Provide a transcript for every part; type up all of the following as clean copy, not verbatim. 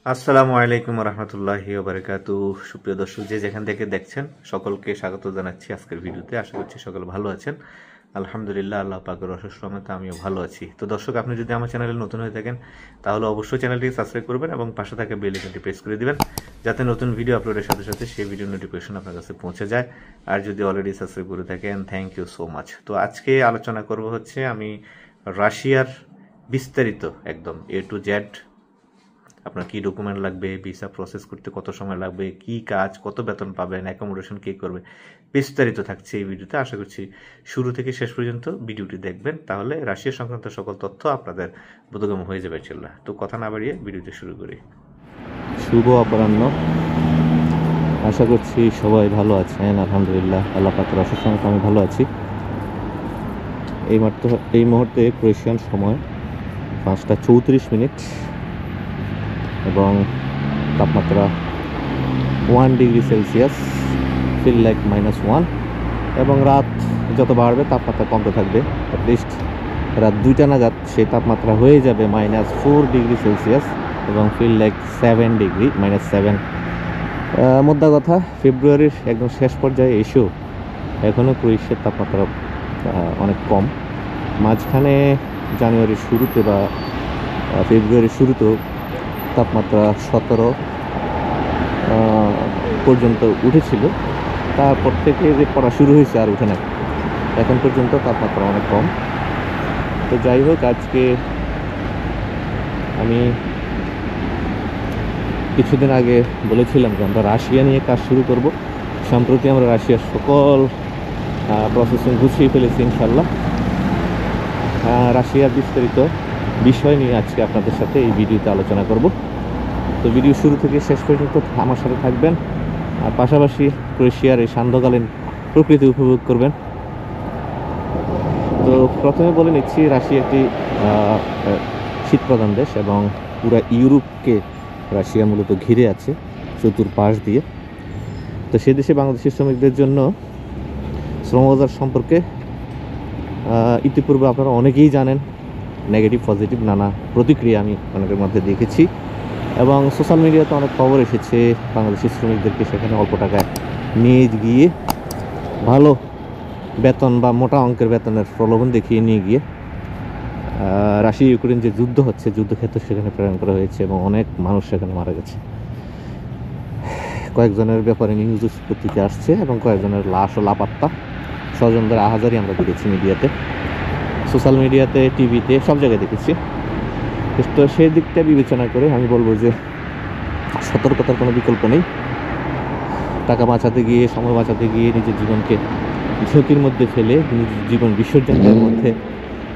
আসসালামু আলাইকুম রহমতুল্লাহি বারাকাতু। সুপ্রিয় দর্শক, যে যেখান থেকে দেখছেন সকলকে স্বাগত জানাচ্ছি আজকের ভিডিওতে। আশা করছি সকলে ভালো আছেন। আলহামদুলিল্লাহ, আল্লাহ পাকের অশেষ রহমতে আমিও ভালো আছি। তো দর্শক, আপনি যদি আমার চ্যানেলে নতুন হয়ে থাকেন তাহলে অবশ্যই চ্যানেলটিকে সাবস্ক্রাইব করবেন এবং পাশে থাকা বেল আইকনটি প্রেস করে দিবেন, যাতে নতুন ভিডিও আপলোডের সাথে সাথে সেই ভিডিও নোটিফিকেশন আপনার কাছে পৌঁছে যায়। আর যদি অলরেডি সাবস্ক্রাইব করে থাকেন, থ্যাংক ইউ সো মাচ। তো আজকে আলোচনা করব হচ্ছে আমি রাশিয়ার বিস্তারিত একদম এ টু জেড। আপনার কি ডকুমেন্ট লাগবে, ভিসা প্রসেস করতে কত সময় লাগবে, কি কাজ, কত বেতন পাবেন, অ্যাকোমোডেশন কে করবে, বিস্তারিত থাকছে এই ভিডিওতে। আশা করছি শুরু থেকে শেষ পর্যন্ত ভিডিওটি দেখবেন, তাহলে রাশিয়া সংক্রান্ত সকল তথ্য আপনাদের বোধগম্য হয়ে যাবে ইনশাআল্লাহ। তো কথা না বাড়িয়ে ভিডিওটি শুরু করি। শুভ অপরাহ্ন। আশা করছি সবাই ভালো আছেন। আলহামদুলিল্লাহ, আল্লাহ পাকের অশেষ রহমতে আমি ভালো আছি। এই মুহূর্তে ক্রোয়েশিয়ান সময় 5টা 34 এবং তাপমাত্রা 1 ডিগ্রি সেলসিয়াস, ফিল লাইক -1। এবং রাত যত বাড়বে তাপমাত্রা কমতে থাকবে। অ্যাটলিস্ট রাত 2টা নাগাদ সেই তাপমাত্রা হয়ে যাবে -4 ডিগ্রি সেলসিয়াস এবং ফিল লাইক 7 ডিগ্রি, -7। মোদ্দা কথা, ফেব্রুয়ারির একদম শেষ পর্যায়ে এসেও এখনও ক্রোয়েশিয়ার তাপমাত্রা অনেক কম। মাঝখানে জানুয়ারির শুরুতে বা ফেব্রুয়ারির শুরুতেও তাপমাত্রা 17 পর্যন্ত উঠেছিল। তারপর থেকে যে পড়া শুরু হয়েছে আর উঠে না, এখন পর্যন্ত তাপমাত্রা অনেক কম। তো যাই হোক, আজকে আমি কিছুদিন আগে বলেছিলাম যে আমরা রাশিয়া নিয়ে কাজ শুরু করব। সম্প্রতি আমরা রাশিয়ার সকল প্রসেসিং গুছিয়ে ফেলেছি ইনশাল্লাহ। রাশিয়ার বিস্তারিত বিষয় নিয়ে আজকে আপনাদের সাথে এই ভিডিওতে আলোচনা করব। তো ভিডিও শুরু থেকে শেষ পর্যন্ত আমার সাথে থাকবেন, আর পাশাপাশি ক্রোয়েশিয়ার এই সান্ধ্যকালীন প্রকৃতি উপভোগ করবেন। তো প্রথমে বলে নিচ্ছি, রাশিয়া একটি শীতপ্রধান দেশ এবং পুরো ইউরোপকে রাশিয়া মূলত ঘিরে আছে চতুর্পাশ দিয়ে। তো সে দেশে বাংলাদেশি শ্রমিকদের জন্য শ্রমবাজার সম্পর্কে ইতিপূর্বে আপনারা অনেকেই জানেন। নেগেটিভ পজিটিভ নানা প্রতিক্রিয়া আমি অনেকের মধ্যে দেখেছি এবং সোশ্যাল মিডিয়াতে অনেক খবর এসেছে বাংলাদেশি শ্রমিকদেরকে সেখানে অল্প টাকায় নিয়ে গিয়ে ভালো বেতন বা মোটা অঙ্কের বেতনের প্রলোভন দেখিয়ে নিয়ে গিয়ে রাশিয়া ইউক্রেন যে যুদ্ধ হচ্ছে, যুদ্ধক্ষেত্র সেখানে প্রেরণ করা হয়েছে এবং অনেক মানুষ সেখানে মারা গেছে। কয়েকজনের ব্যাপারে নিউজ পত্রিকা আসছে এবং কয়েকজনের লাশ ও লাপাত্তা স্বজনদের আহাজারি আমরা দেখেছি মিডিয়াতে, সোশ্যাল মিডিয়াতে, টিভিতে, সব জায়গায় দেখেছি। তো সেই দিকটা বিবেচনা করে আমি বলবো যে সতর্কতার কোনো বিকল্প নেই। টাকা বাঁচাতে গিয়ে, সময় বাঁচাতে গিয়ে নিজের জীবনকে ঝুঁকির মধ্যে ফেলে নিজের জীবন বিসর্জনের মধ্যে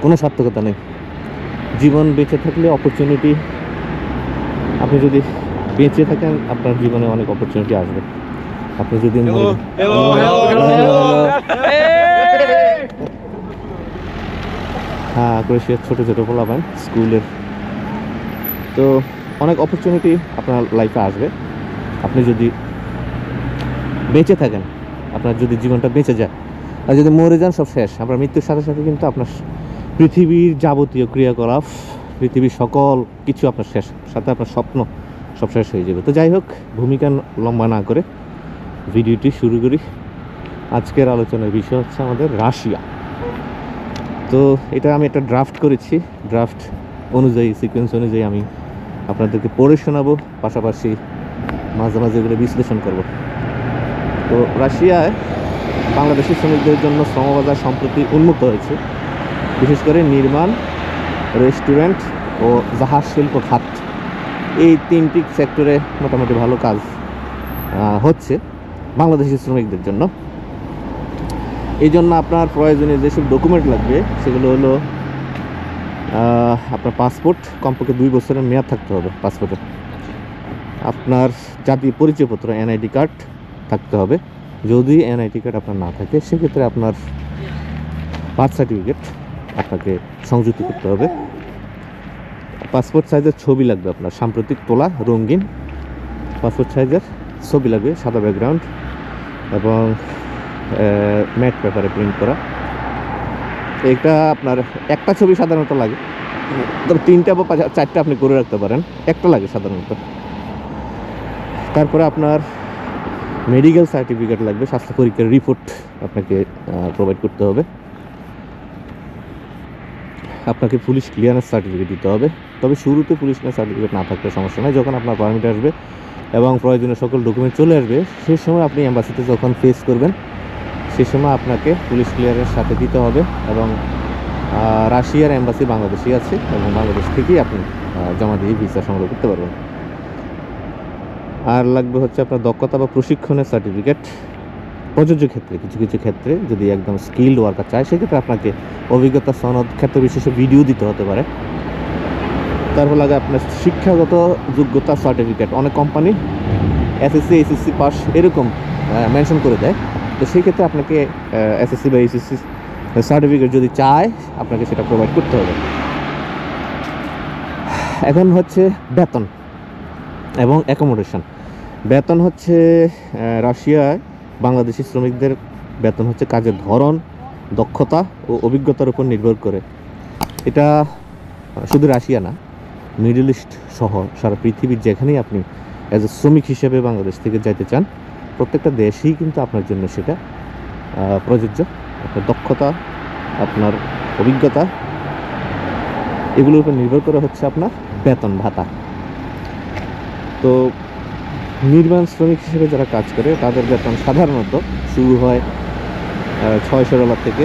কোনো সার্থকতা নেই। জীবন বেঁচে থাকলে অপরচুনিটি, আপনি যদি বেঁচে থাকেন আপনার জীবনে অনেক অপরচুনিটি আসবে। আপনি যদি ক্রোয়েশিয়ার ছোটো ছোটো পোলাপান স্কুলের, তো অনেক অপরচুনিটি আপনার লাইফে আসবে আপনি যদি বেঁচে থাকেন। আপনার যদি জীবনটা বেঁচে যায়, আর যদি মরে যান সব শেষ। আপনার মৃত্যুর সাথে সাথে কিন্তু আপনার পৃথিবীর যাবতীয় ক্রিয়াকলাপ, পৃথিবীর সকল কিছু আপনার শেষ, সাথে আপনার স্বপ্ন সব শেষ হয়ে যাবে। তো যাই হোক, ভূমিকা লম্বা না করে ভিডিওটি শুরু করি। আজকের আলোচনার বিষয় হচ্ছে আমাদের রাশিয়া। তো এটা আমি একটা ড্রাফট করেছি, ড্রাফট অনুযায়ী, সিকোয়েন্স অনুযায়ী আমি আপনাদেরকে পড়ে শোনাবো, পাশাপাশি মাঝে মাঝে এগুলো বিশ্লেষণ করব। তো রাশিয়ায় বাংলাদেশি শ্রমিকদের জন্য শ্রমবাজার সম্প্রতি উন্মুক্ত হয়েছে। বিশেষ করে নির্মাণ, রেস্টুরেন্ট ও জাহাজ শিল্প খাত, এই 3টি সেক্টরে মোটামুটি ভালো কাজ হচ্ছে বাংলাদেশি শ্রমিকদের জন্য। এই জন্য আপনার প্রয়োজনীয় যেসব ডকুমেন্ট লাগবে সেগুলো হলো আপনার পাসপোর্ট, কমপক্ষে 2 বছরের মেয়াদ থাকতে হবে পাসপোর্টে। আপনার জাতীয় পরিচয়পত্র, এনআইডি কার্ড থাকতে হবে। যদি এনআইডি কার্ড আপনার না থাকে সেক্ষেত্রে আপনার বার্থ সার্টিফিকেট আপনাকে সংযুক্ত করতে হবে। পাসপোর্ট সাইজের ছবি লাগবে আপনার, সাম্প্রতিক তোলা রঙিন পাসপোর্ট সাইজের ছবি লাগবে, সাদা ব্যাকগ্রাউন্ড এবং ম্যাট পেপারে প্রিন্ট করা। এটা আপনার একটা ছবি সাধারণত লাগে, তবে 3টা বা 4টা আপনি করে রাখতে পারেন, একটা লাগে সাধারণত। তারপরে আপনার মেডিকেল সার্টিফিকেট লাগবে, স্বাস্থ্য পরীক্ষার রিপোর্ট আপনাকে প্রোভাইড করতে হবে। আপনাকে পুলিশ ক্লিয়ারেন্স সার্টিফিকেট দিতে হবে। তবে শুরুতে পুলিশ ক্লিয়ারেন্স সার্টিফিকেট না থাকলে সমস্যা নেই, যখন আপনার পারমিট আসবে এবং প্রয়োজনীয় সকল ডকুমেন্ট চলে আসবে সেই সময় আপনি এম্বাসিতে যখন ফেস করবেন সেই সময় আপনাকে পুলিশ ক্লিয়ারেন্স সাথে দিতে হবে। এবং রাশিয়ার এম্বাসি বাংলাদেশই আছে এবং বাংলাদেশ থেকেই আপনি জমা দিয়ে ভিসা সংগ্রহ করতে পারবেন। আর লাগবে হচ্ছে আপনার দক্ষতা বা প্রশিক্ষণের সার্টিফিকেট। প্রযোজ্য ক্ষেত্রে কিছু কিছু ক্ষেত্রে যদি একদম স্কিল্ড ওয়ার্কার চায় সেক্ষেত্রে আপনাকে অভিজ্ঞতা সনদ, ক্ষেত্র বিশেষে ভিডিও দিতে হতে পারে। তারপর লাগে আপনার শিক্ষাগত যোগ্যতা সার্টিফিকেট। অনেক কোম্পানি এসএসসি, এইচএসসি পাস এরকম মেনশন করে দেয়, তো সেই ক্ষেত্রে আপনাকে এসএসসি বা এইচএসসি সার্টিফিকেট যদি চায় আপনাকে সেটা প্রোভাইড করতে হবে। এখন হচ্ছে বেতন এবং অ্যাকোমোডেশন। বেতন হচ্ছে রাশিয়ায় বাংলাদেশি শ্রমিকদের বেতন হচ্ছে কাজের ধরন, দক্ষতা ও অভিজ্ঞতার উপর নির্ভর করে। এটা শুধু রাশিয়া না, মিডল ইস্ট সহ সারা পৃথিবীর যেখানেই আপনি অ্যাজ এ শ্রমিক হিসেবে বাংলাদেশ থেকে যাইতে চান প্রত্যেকটা দেশেই কিন্তু আপনার জন্য সেটা প্রযোজ্য। আপনার দক্ষতা, আপনার অভিজ্ঞতা এগুলোর উপর নির্ভর করে হচ্ছে আপনার বেতন ভাতা। তো নির্মাণ শ্রমিক হিসেবে যারা কাজ করে তাদের বেতন সাধারণত শুরু হয় $600 থেকে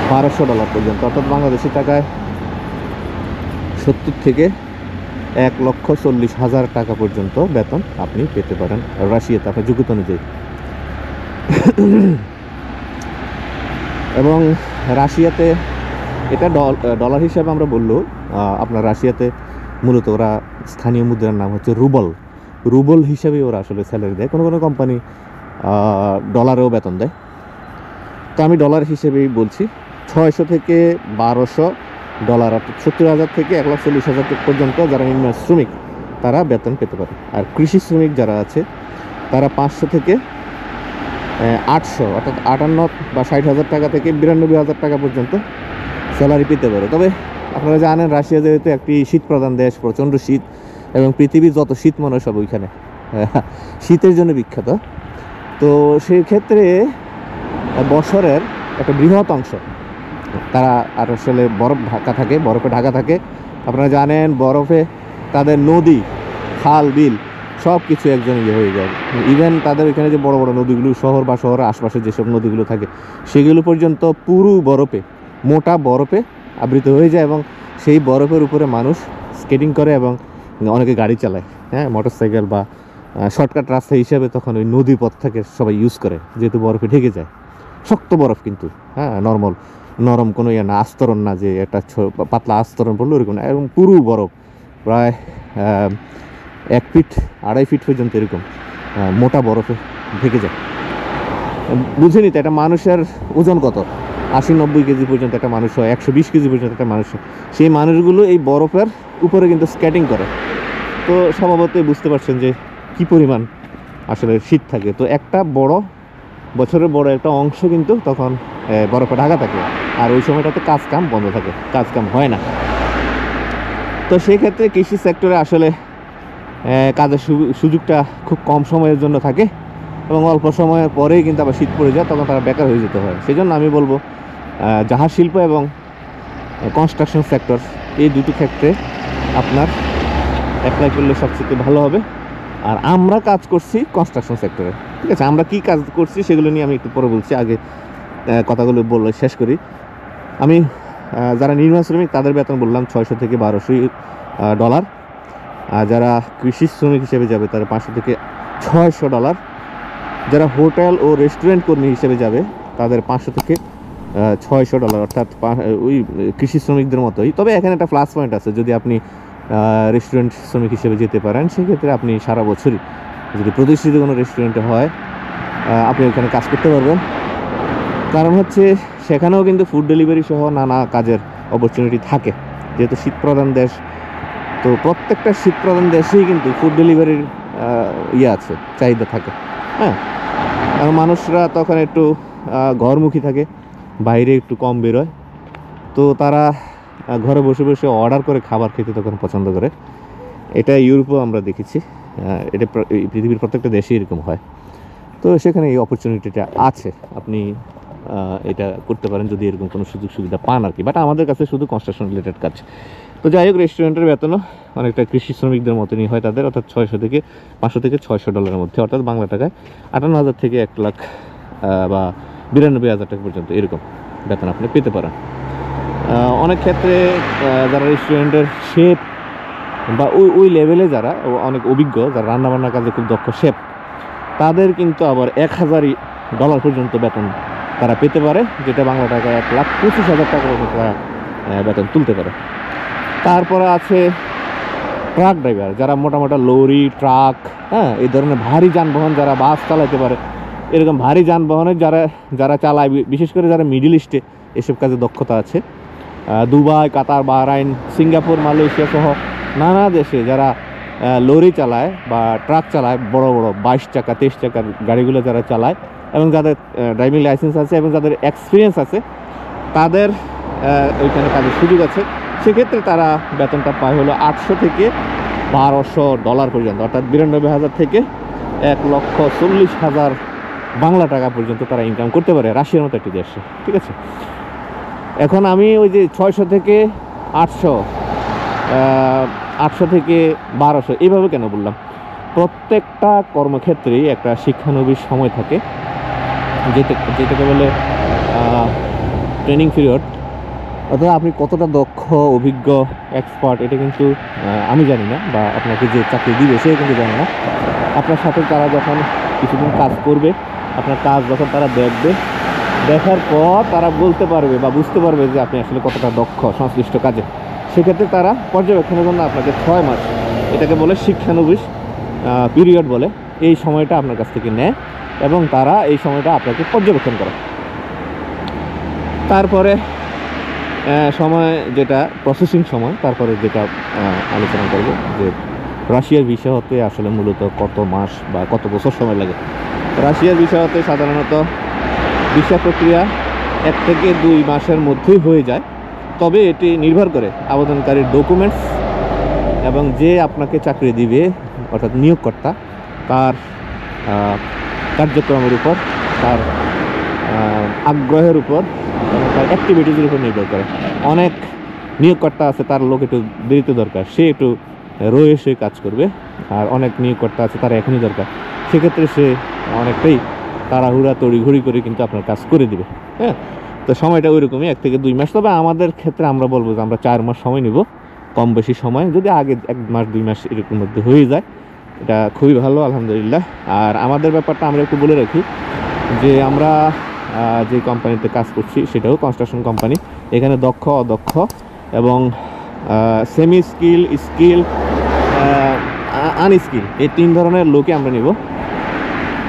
$1200 পর্যন্ত, অর্থাৎ বাংলাদেশি টাকায় 70 থেকে 1,40,000 টাকা পর্যন্ত বেতন আপনি পেতে পারেন রাশিয়াতে আপনার যোগ্যতা অনুযায়ী। এবং রাশিয়াতে এটা ডলার হিসাবে আমরা বললেও আপনার রাশিয়াতে মূলত ওরা স্থানীয় মুদ্রার নাম হচ্ছে রুবল হিসাবে ওরা আসলে স্যালারি দেয়। কোনো কোনো কোম্পানি ডলারেও বেতন দেয়, তো আমি ডলার হিসেবেই বলছি। 600 থেকে $1200, অর্থাৎ 70,000 থেকে 1,40,000 পর্যন্ত যারা নিম্ন শ্রমিক তারা বেতন পেতে পারে। আর কৃষি শ্রমিক যারা আছে তারা 500 থেকে 800, অর্থাৎ 58 বা 60,000 টাকা থেকে 92,000 টাকা পর্যন্ত স্যালারি পেতে পারে। তবে আপনারা জানেন রাশিয়া যেহেতু একটি শীত প্রধান দেশ, প্রচণ্ড শীত এবং পৃথিবীর যত শীত মনে হয় সব ওইখানে শীতের জন্য বিখ্যাত। তো সেই ক্ষেত্রে বছরের একটা বৃহৎ অংশ তারা আর আসলে বরফে ঢাকা থাকে। আপনারা জানেন বরফে তাদের নদী, খাল, বিল সব কিছু একজন হয়ে যায়। ইভেন তাদের এখানে যে বড় বড় নদীগুলো শহর বা শহরের আশপাশে যেসব নদীগুলো থাকে সেগুলো পর্যন্ত পুরো বরফে, মোটা বরফে আবৃত হয়ে যায় এবং সেই বরফের উপরে মানুষ স্কেটিং করে এবং অনেকে গাড়ি চালায়, হ্যাঁ, মোটরসাইকেল বা শর্টকাট রাস্তা হিসাবে তখন ওই নদী পথটাকে সবাই ইউজ করে, যেহেতু বরফে ঢেকে যায়। শক্ত বরফ কিন্তু, হ্যাঁ, নরম কোনো ইয়ে না, আস্তরণ না যে একটা পাতলা আস্তরণ পড়লো ওরকম না, এবং পুরো বরফ প্রায় 1 ফিট 2.5 ফিট পর্যন্ত এরকম মোটা বরফে ঢেকে যায়। বুঝে নিতে একটা মানুষের ওজন কত, 80-90 কেজি পর্যন্ত একটা মানুষ হয়, 120 কেজি পর্যন্ত একটা মানুষ হয়। সেই মানুষগুলো এই বরফের উপরে কিন্তু স্কেটিং করে। তো স্বভাবতই বুঝতে পারছেন যে কি পরিমাণ আসলে শীত থাকে। তো একটা বছরের বড় একটা অংশ কিন্তু তখন বরফে ঢাকা থাকে, আর ওই সময়টাতে কাজকাম বন্ধ থাকে, কাজকাম হয় না। তো সেই ক্ষেত্রে কৃষি সেক্টরে আসলে কাজের সুযোগটা খুব কম সময়ের জন্য থাকে এবং অল্প সময়ের পরেই কিন্তু আবার শীত পড়ে যায়, তখন তারা বেকার হয়ে যেতে হয়। সেই জন্য আমি বলবো জাহাজ শিল্প এবং কনস্ট্রাকশন সেক্টর এই দুটো ক্ষেত্রে আপনার অ্যাপ্লাই করলে সবচেয়ে ভালো হবে। আর আমরা কাজ করছি কনস্ট্রাকশন সেক্টরে, ঠিক আছে। আমরা কি কাজ করছি সেগুলো নিয়ে আমি একটু পরে বলছি, আগে কথাগুলো বললে শেষ করি। আমি যারা নির্মাণ শ্রমিক তাদের বেতন বললাম $600 থেকে $1200, আর যারা কৃষি শ্রমিক হিসেবে যাবে তারা $500 থেকে $600, যারা হোটেল ও রেস্টুরেন্ট কর্মী হিসেবে যাবে তাদের $500 থেকে $600, অর্থাৎ ওই কৃষি শ্রমিকদের মতোই। তবে এখানে একটা প্লাস পয়েন্ট আছে, যদি আপনি রেস্টুরেন্ট শ্রমিক হিসেবে যেতে পারেন সেক্ষেত্রে আপনি সারা বছরই যদি প্রতিষ্ঠিত কোনো রেস্টুরেন্টে হয় আপনি ওখানে কাজ করতে পারবেন। কারণ হচ্ছে সেখানেও কিন্তু ফুড ডেলিভারি সহ নানা কাজের অপরচুনিটি থাকে, যেহেতু শীতপ্রধান দেশ। তো প্রত্যেকটা শীতপ্রধান দেশেই কিন্তু ফুড ডেলিভারির আছে, চাহিদা থাকে, হ্যাঁ। আর মানুষরা তখন একটু ঘরমুখী থাকে, বাইরে একটু কম বেরোয়, তো তারা ঘরে বসে বসে অর্ডার করে খাবার খেতে তখন পছন্দ করে। এটা ইউরোপেও আমরা দেখেছি। এটা এই পৃথিবীর প্রত্যেকটা দেশে এরকম হয়। তো সেখানে এই অপরচুনিটিটা আছে, আপনি এটা করতে পারেন যদি এরকম কোনো সুযোগ সুবিধা পান আর কি। বাট আমাদের কাছে শুধু কনস্ট্রাকশন রিলেটেড কাজ। তো যাই হোক, রেস্টুরেন্টের বেতনও অনেকটা কৃষি শ্রমিকদের মতনই হয় তাদের, অর্থাৎ 500 থেকে $600 মধ্যে, অর্থাৎ বাংলা টাকায় 58,000 থেকে 1 লাখ বা 92,000 টাকা পর্যন্ত এরকম বেতন আপনি পেতে পারেন। অনেক ক্ষেত্রে যারা রেস্টুরেন্টের শেফ বা ওই লেভেলে যারা অনেক অভিজ্ঞ, যারা রান্নাবান্নার কাজে খুব দক্ষ শেফ, তাদের কিন্তু আবার $1,000 পর্যন্ত বেতন তারা পেতে পারে, যেটা বাংলা টাকায় 1,25,000 টাকা পর্যন্ত তারা বেতন তুলতে পারে। তারপরে আছে ট্রাক ড্রাইভার, যারা মোটামোটা লরি, ট্রাক, হ্যাঁ, এই ধরনের ভারী যানবাহন, যারা বাস চালাতে পারে, এরকম ভারী যানবাহনের যারা চালায়, বিশেষ করে যারা মিডল ইস্টে এসব কাজে দক্ষতা আছে, দুবাই, কাতার, বাহরাইন, সিঙ্গাপুর, মালয়েশিয়া সহ নানা দেশে যারা লরি চালায় বা ট্রাক চালায়, বড় বড় 22 চাকা 23 চাকার গাড়িগুলো যারা চালায় এবং যাদের ড্রাইভিং লাইসেন্স আছে এবং যাদের এক্সপিরিয়েন্স আছে, তাদের ওইখানে কাজের সুযোগ আছে। সেক্ষেত্রে তারা বেতনটা পায় হলো $800 থেকে $1,200 পর্যন্ত, অর্থাৎ 92,000 থেকে 1,40,000 বাংলা টাকা পর্যন্ত তারা ইনকাম করতে পারে রাশিয়ার মতো একটি দেশে। ঠিক আছে, এখন আমি ওই যে 600 থেকে 800, 800 থেকে 1200 এইভাবে কেন বললাম? প্রত্যেকটা কর্মক্ষেত্রেই একটা শিক্ষানবিশ সময় থাকে, যেটাকে বলে ট্রেনিং পিরিয়ড। অর্থাৎ আপনি কতটা দক্ষ, অভিজ্ঞ, এক্সপার্ট, এটা কিন্তু আমি জানি না, বা আপনাকে যে চাকরি দিবে সে কিন্তু জানে না। আপনার সাথে তারা যখন কিছুদিন কাজ করবে, আপনার কাজ যখন তারা দেখবে, দেখার পর তারা বলতে পারবে বা বুঝতে পারবে যে আপনি আসলে কতটা দক্ষ সংশ্লিষ্ট কাজে। সেক্ষেত্রে তারা পর্যবেক্ষণের জন্য আপনাকে 6 মাস, এটাকে বলে শিক্ষানবিশ পিরিয়ড বলে, এই সময়টা আপনার কাছ থেকে নেয় এবং তারা এই সময়টা আপনাকে পর্যবেক্ষণ করে। তারপরে সময় যেটা প্রসেসিং সময়, তারপরে যেটা আলোচনা করব যে রাশিয়ার ভিসা হতে আসলে মূলত কত মাস বা কত বছর সময় লাগে। রাশিয়ার ভিসা হতে সাধারণত ভিসা প্রক্রিয়া 1 থেকে 2 মাসের মধ্যেই হয়ে যায়, তবে এটি নির্ভর করে আবেদনকারীর ডকুমেন্টস এবং যে আপনাকে চাকরি দিবে অর্থাৎ নিয়োগকর্তা, তার কার্যক্রমের উপর, তার আগ্রহের উপর এবং তার অ্যাক্টিভিটিসের উপর নির্ভর করে। অনেক নিয়োগকর্তা আছে তার লোক একটু দেরিতে দরকার, সে একটু রয়ে সে কাজ করবে, আর অনেক নিয়োগকর্তা আছে তারা এখনই দরকার, সেক্ষেত্রে সে অনেকটাই তাড়াহুড়া তড়িঘড়ি করে কিন্তু আপনার কাজ করে দিবে। হ্যাঁ, তো সময়টা ওই রকমই 1 থেকে 2 মাস। তবে আমাদের ক্ষেত্রে আমরা বলবো যে আমরা 4 মাস সময় নিব, কম বেশি সময়। যদি আগে 1 মাস 2 মাস এরকম মধ্যে হয়ে যায়, এটা খুবই ভালো, আলহামদুলিল্লাহ। আর আমাদের ব্যাপারটা আমরা একটু বলে রাখি যে আমরা যে কোম্পানিতে কাজ করছি সেটাও কনস্ট্রাকশন কোম্পানি। এখানে দক্ষ, অদক্ষ এবং সেমি স্কিল, স্কিল, আনস্কিল, এই 3 ধরনের লোকই আমরা নিব।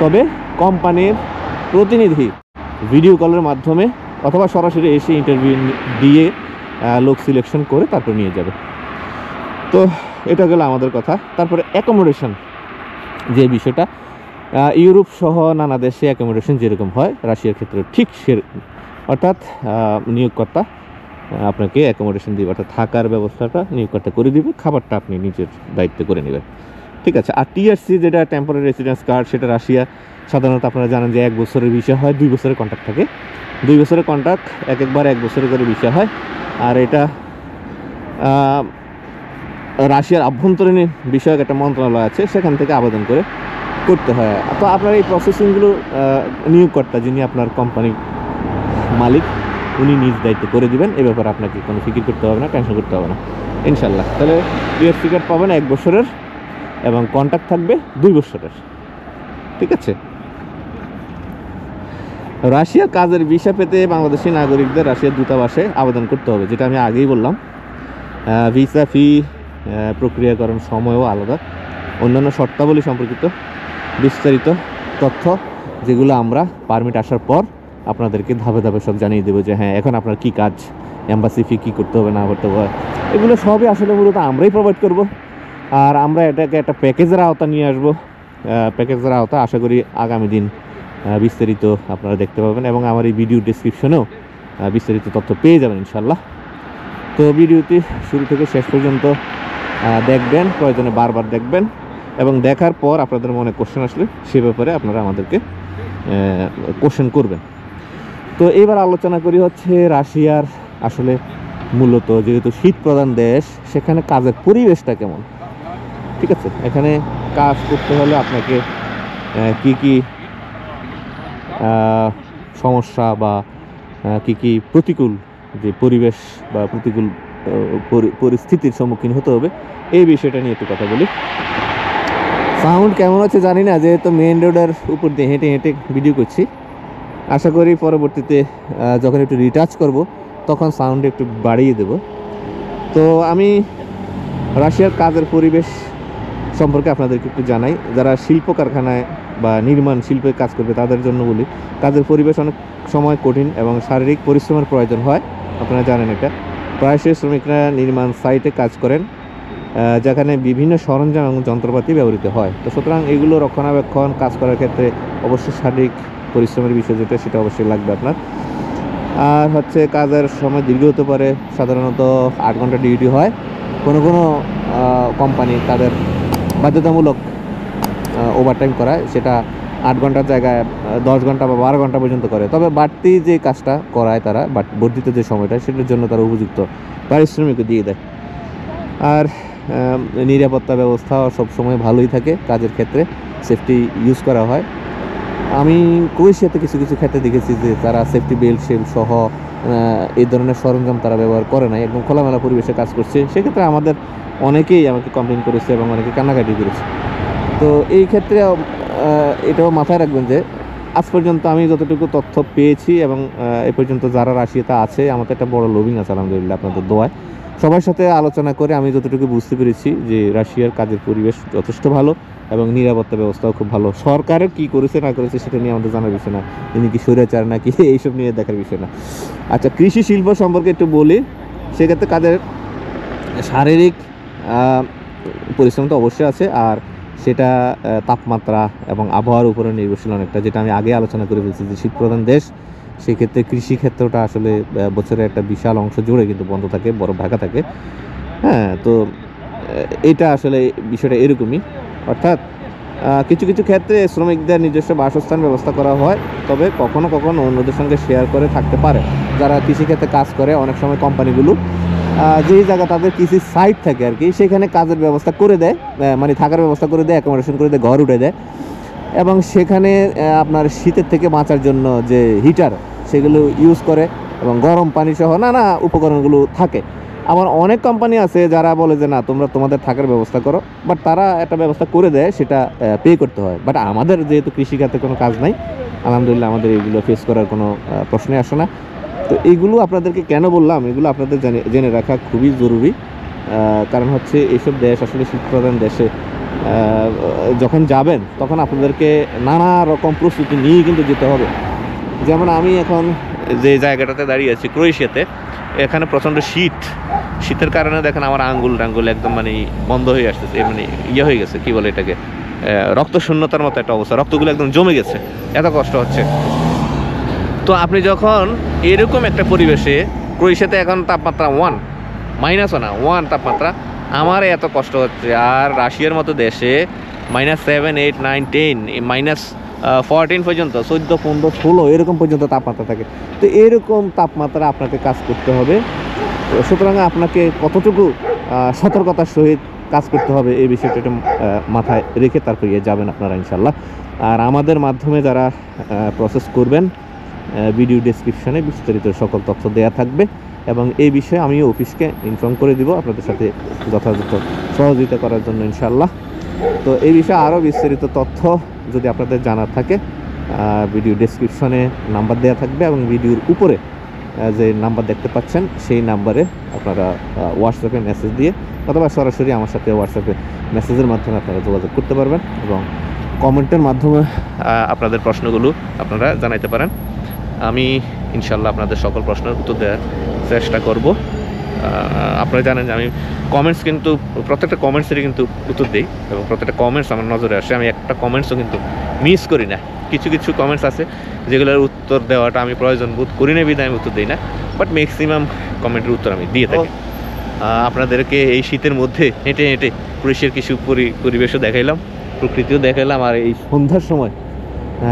তবে কোম্পানির প্রতিনিধি ভিডিও কলের মাধ্যমে অথবা সরাসরি এসে ইন্টারভিউ দিয়ে লোক সিলেকশন করে তারপর নিয়ে যাবে। তো এটা গেল আমাদের কথা। তারপরে অ্যাকোমোডেশন যে বিষয়টা, ইউরোপ সহ নানা দেশে অ্যাকোমোডেশন যেরকম হয় রাশিয়ার ক্ষেত্রে ঠিক সেরকম, অর্থাৎ নিয়োগকর্তা আপনাকে অ্যাকোমোডেশন দিবে, অর্থাৎ থাকার ব্যবস্থাটা নিয়োগকর্তা করে দিবে, খাবারটা আপনি নিজের দায়িত্বে করে নেবেন। ঠিক আছে। আর টিআরসি যেটা টেম্পোরারি রেসিডেন্স কার্ড, সেটা রাশিয়া সাধারণত আপনারা জানেন যে 1 বছরের ভিসা হয়, 2 বছরের কন্ট্রাক্ট থাকে, 2 বছরের কন্ট্রাক্ট, একবার 1 বছরের করে ভিসা হয়। আর এটা রাশিয়ার আভ্যন্তরীণ বিষয়ক একটা মন্ত্রণালয় আছে, সেখান থেকে আবেদন করে করতে হয়। তো আপনার এই প্রসেসিংগুলো নিয়োগকর্তা, যিনি আপনার কোম্পানির মালিক, উনি নিজ দায়িত্ব করে দিবেন। এ ব্যাপারে আপনাকে কোনো ফিকির করতে হবে না, টেনশন করতে হবে না ইনশাল্লাহ। তাহলে টিআরসি কার্ড পাবেন 1 বছরের এবং কন্ট্রাক্ট থাকবে 2 বছরের। ঠিক আছে। রাশিয়ার কাজের ভিসা পেতে বাংলাদেশি নাগরিকদের রাশিয়ার দূতাবাসে আবেদন করতে হবে, যেটা আমি আগেই বললাম। ভিসা ফি, প্রক্রিয়াকরণ সময়ও আলাদা, অন্যান্য শর্তাবলী সম্পর্কিত বিস্তারিত তথ্য যেগুলো আমরা পারমিট আসার পর আপনাদেরকে ধাপে ধাপে সব জানিয়ে দেবো যে হ্যাঁ এখন আপনার কী কাজ, এম্বাসি ফি কী করতে হবে না করতে হবে, এগুলো সবই আসলে মূলত আমরাই প্রোভাইড করব। আর আমরা এটাকে একটা প্যাকেজের আওতা নিয়ে আসবো। প্যাকেজের আওতা আশা করি আগামী দিন বিস্তারিত আপনারা দেখতে পাবেন এবং আমার এই ভিডিও ডেসক্রিপশনেও বিস্তারিত তথ্য পেয়ে যাবেন ইনশাল্লাহ। তো ভিডিওটি শুরু থেকে শেষ পর্যন্ত দেখবেন, প্রয়োজনে বারবার দেখবেন। এবং দেখার পর আপনাদের মনে কোশ্চেন আসলে সে ব্যাপারে আপনারা আমাদেরকে কোশ্চেন করবেন। তো এবার আলোচনা করি হচ্ছে রাশিয়ার আসলে মূলত যেহেতু শীত প্রধান দেশ, সেখানে কাজের পরিবেশটা কেমন। ঠিক আছে, এখানে কাজ করতে হলে আপনাকে কি কি সমস্যা বা কি কি প্রতিকূল যে পরিবেশ বা প্রতিকূল পরিস্থিতির সম্মুখীন হতে হবে, এই বিষয়টা নিয়ে একটু কথা বলি। সাউন্ড কেমন হচ্ছে জানি না, যেহেতু মেইন রোডের উপর দিয়ে হেঁটে হেঁটে ভিডিও করছি। আশা করি পরবর্তীতে যখন একটু রিটাচ করব তখন সাউন্ড একটু বাড়িয়ে দেব। তো আমি রাশিয়ার কাজের পরিবেশ সম্পর্কে আপনাদেরকে একটু জানাই। যারা শিল্প কারখানায় বা নির্মাণ শিল্পে কাজ করবে তাদের জন্য বলি, কাজের পরিবেশ অনেক সময় কঠিন এবং শারীরিক পরিশ্রমের প্রয়োজন হয়। আপনারা জানেন এটা। প্রায়শই শ্রমিকরা নির্মাণ সাইটে কাজ করেন যেখানে বিভিন্ন সরঞ্জাম এবং যন্ত্রপাতি ব্যবহৃত হয়। তো সুতরাং এগুলো রক্ষণাবেক্ষণ কাজ করার ক্ষেত্রে অবশ্যই শারীরিক পরিশ্রমের বিষয় যেটা, সেটা অবশ্যই লাগবে আপনার। আর হচ্ছে কাজের সময় দীর্ঘ হতে পারে, সাধারণত 8 ঘন্টা ডিউটি হয়। কোনো কোনো কোম্পানি তাদের বাধ্যতামূলক ওভারটাইম করায়, সেটা 8 ঘন্টার জায়গায় 10 ঘন্টা বা 12 ঘন্টা পর্যন্ত করে। তবে বাড়তি যে কাজটা করায় তারা, বর্ধিত যে সময়টা, সেটার জন্য তারা উপযুক্ত পারিশ্রমিকও দিয়ে দেয়। আর নিরাপত্তা ব্যবস্থা সবসময় ভালোই থাকে কাজের ক্ষেত্রে, সেফটি ইউজ করা হয়। আমি ক্রোয়েশিয়াতে কিছু কিছু ক্ষেত্রে দেখেছি যে তারা সেফটি বেল্ট শেল সহ এই ধরনের সরঞ্জাম তারা ব্যবহার করে না, একদম খোলামেলা পরিবেশে কাজ করছে। সেক্ষেত্রে আমাদের অনেকেই আমাকে কমপ্লেন করেছে এবং অনেকে কান্নাকাটি করেছে। তো এই ক্ষেত্রে এটাও মাথায় রাখবেন যে আজ পর্যন্ত আমি যতটুকু তথ্য পেয়েছি এবং এ পর্যন্ত যারা রাশিয়াতে আছে, আমাদের একটা বড় লবিং আছে আলহামদুলিল্লাহ আপনাদের দোয়ায়। সবার সাথে আলোচনা করে আমি যতটুকু বুঝতে পেরেছি যে রাশিয়ার কাজের পরিবেশ যথেষ্ট ভালো এবং নিরাপত্তা ব্যবস্থাও খুব ভালো। সরকারের কি করেছে না করেছে সেটা নিয়ে আমাদের জানার বিষয় না, তিনি কি স্বৈরাচার নাকি এইসব নিয়ে দেখার বিষয় না। আচ্ছা, কৃষি শিল্প সম্পর্কে একটু বলি। সেক্ষেত্রে কাজের শারীরিক পরিশ্রম তো অবশ্যই আছে, আর সেটা তাপমাত্রা এবং আবহাওয়ার উপরে নির্ভরশীল অনেকটা, যেটা আমি আগে আলোচনা করে ফেলছি যে শীত প্রধান দেশ। সেক্ষেত্রে কৃষি ক্ষেত্রটা আসলে বছরের একটা বিশাল অংশ জুড়ে কিন্তু বন্ধ থাকে, বরফ ঢাকা থাকে। হ্যাঁ, তো এটা আসলে বিষয়টা এরকমই। অর্থাৎ কিছু কিছু ক্ষেত্রে শ্রমিকদের নিজস্ব বাসস্থান ব্যবস্থা করা হয়, তবে কখনো কখনো অন্যদের সঙ্গে শেয়ার করে থাকতে পারে। যারা কৃষিক্ষেত্রে কাজ করে, অনেক সময় কোম্পানিগুলো যেই জায়গা তাদের কৃষি সাইট থাকে আর কি, সেখানে কাজের ব্যবস্থা করে দেয়, মানে থাকার ব্যবস্থা করে দেয়, অ্যাকোমোডেশন করে দেয়, ঘর উঠে দেয়। এবং সেখানে আপনার শীতের থেকে বাঁচার জন্য যে হিটার, সেগুলো ইউজ করে এবং গরম পানি সহ নানা উপকরণগুলো থাকে। আবার অনেক কোম্পানি আছে যারা বলে যে না, তোমরা তোমাদের থাকার ব্যবস্থা করো, বাট তারা একটা ব্যবস্থা করে দেয়, সেটা পে করতে হয়। বাট আমাদের যেহেতু কৃষিখাতে কোনো কাজ নাই, আলহামদুলিল্লাহ আমাদের এগুলো ফেস করার কোনো প্রশ্নই আসে না। তো এইগুলো আপনাদেরকে কেন বললাম, এগুলো আপনাদের জেনে রাখা খুবই জরুরি। কারণ হচ্ছে এইসব দেশ আসলে শীত প্রধান দেশে যখন যাবেন তখন আপনাদেরকে নানা রকম প্রস্তুতি নিয়ে কিন্তু যেতে হবে। যেমন আমি এখন যে জায়গাটাতে দাঁড়িয়ে আছি ক্রোয়েশিয়াতে, এখানে প্রচণ্ড শীতের কারণে দেখেন আমার আঙ্গুল টাঙ্গুল একদম মানে বন্ধ হয়ে আসতেছে, মানে ইয়ে হয়ে গেছে, কি বলে এটাকে, রক্ত শূন্যতার মতো একটা অবস্থা, রক্তগুলো একদম জমে গেছে, এত কষ্ট হচ্ছে। তো আপনি যখন এরকম একটা পরিবেশে, ক্রোয়েশিয়াতে এখন তাপমাত্রা 1 -1 তাপমাত্রা, আমার এত কষ্ট হচ্ছে। আর রাশিয়ার মতো দেশে -7, 8, 9, 10, -14 পর্যন্ত, 14, 15, 16 এরকম পর্যন্ত তাপমাত্রা থাকে। তো এরকম তাপমাত্রা আপনাকে কাজ করতে হবে। সুতরাং আপনাকে কতটুকু সতর্কতার সহিত কাজ করতে হবে এই বিষয়টা মাথায় রেখে তারপর যাবেন আপনারা ইনশাল্লাহ। আর আমাদের মাধ্যমে যারা প্রসেস করবেন, ভিডিও ডেসক্রিপশনে বিস্তারিত সকল তথ্য দেওয়া থাকবে এবং এই বিষয়ে আমিও অফিসকে ইনফর্ম করে দিব আপনাদের সাথে যথাযথ সহযোগিতা করার জন্য ইনশাল্লাহ। তো এই বিষয়ে আরও বিস্তারিত তথ্য যদি আপনাদের জানার থাকে, ভিডিও ডেসক্রিপশনে নাম্বার দেওয়া থাকবে এবং ভিডিওর উপরে যে নাম্বার দেখতে পাচ্ছেন সেই নাম্বারে আপনারা হোয়াটসঅ্যাপে মেসেজ দিয়ে অথবা সরাসরি আমার সাথে হোয়াটসঅ্যাপে মেসেজের মাধ্যমে আপনারা যোগাযোগ করতে পারবেন এবং কমেন্টের মাধ্যমে আপনাদের প্রশ্নগুলো আপনারা জানাইতে পারেন। আমি ইনশাল্লাহ আপনাদের সকল প্রশ্নের উত্তর দেওয়ার চেষ্টা করব। আপনারা জানেন যে আমি কমেন্টস কিন্তু প্রত্যেকটা কমেন্টসেরই কিন্তু উত্তর দিই এবং প্রত্যেকটা কমেন্টস আমার নজরে আসে, আমি একটা কমেন্টসও কিন্তু মিস করি না। কিছু কিছু কমেন্টস আছে যেগুলোর উত্তর দেওয়াটা আমি প্রয়োজন বোধ করি না, বিধায় আমি উত্তর দিই না, বাট ম্যাক্সিমাম কমেন্টের উত্তর আমি দিয়ে থাকি। আপনাদেরকে এই শীতের মধ্যে হেঁটে হেঁটে পুলিশের কিছু পরিবেশও দেখাইলাম, প্রকৃতিও দেখাইলাম, আর এই সন্ধ্যার সময়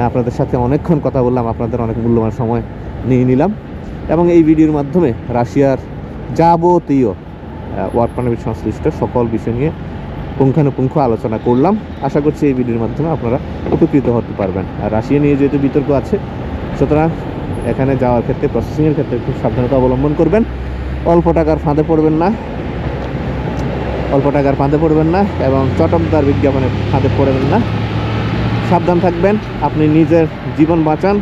আপনাদের সাথে অনেকক্ষণ কথা বললাম, আপনাদের অনেক মূল্যবান সময় নিয়ে নিলাম এবং এই ভিডিওর মাধ্যমে রাশিয়ার যাবতীয় ওয়ার্ক পারমিট সংশ্লিষ্ট সকল বিষয় নিয়ে পুঙ্খানুপুঙ্খ আলোচনা করলাম। আশা করছি এই ভিডিওর মাধ্যমে আপনারা উপকৃত হতে পারবেন। আর রাশিয়া নিয়ে যেহেতু বিতর্ক আছে, সুতরাং এখানে যাওয়ার ক্ষেত্রে, প্রসেসিংয়ের ক্ষেত্রে খুব সাবধানতা অবলম্বন করবেন। অল্প টাকার ফাঁদে পড়বেন না এবং চটকদার বিজ্ঞাপনের ফাঁদে পড়বেন না। সাবধান থাকবেন, আপনি নিজের জীবন বাঁচান।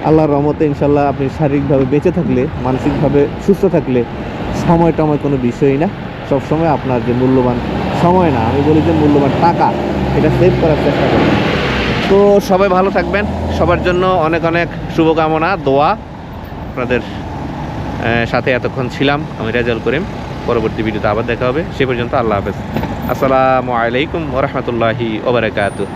আল্লাহর রহমতে ইনশাল্লাহ আপনি শারীরিকভাবে বেঁচে থাকলে, মানসিকভাবে সুস্থ থাকলে সময় টময় কোনো বিষয়ই না। সবসময় আপনার যে মূল্যবান সময় না, আমি বলি যে মূল্যবান টাকা, এটা সেভ করার চেষ্টা করবেন। তো সবাই ভালো থাকবেন, সবার জন্য অনেক অনেক শুভকামনা, দোয়া। আপনাদের সাথে এতক্ষণ ছিলাম আমি রেজাউল করিম। পরবর্তী ভিডিওতে আবার দেখা হবে, সে পর্যন্ত আল্লাহ হাফেজ। আসসালামু আলাইকুম ওয়া রাহমাতুল্লাহি ওয়া বারাকাতুহু।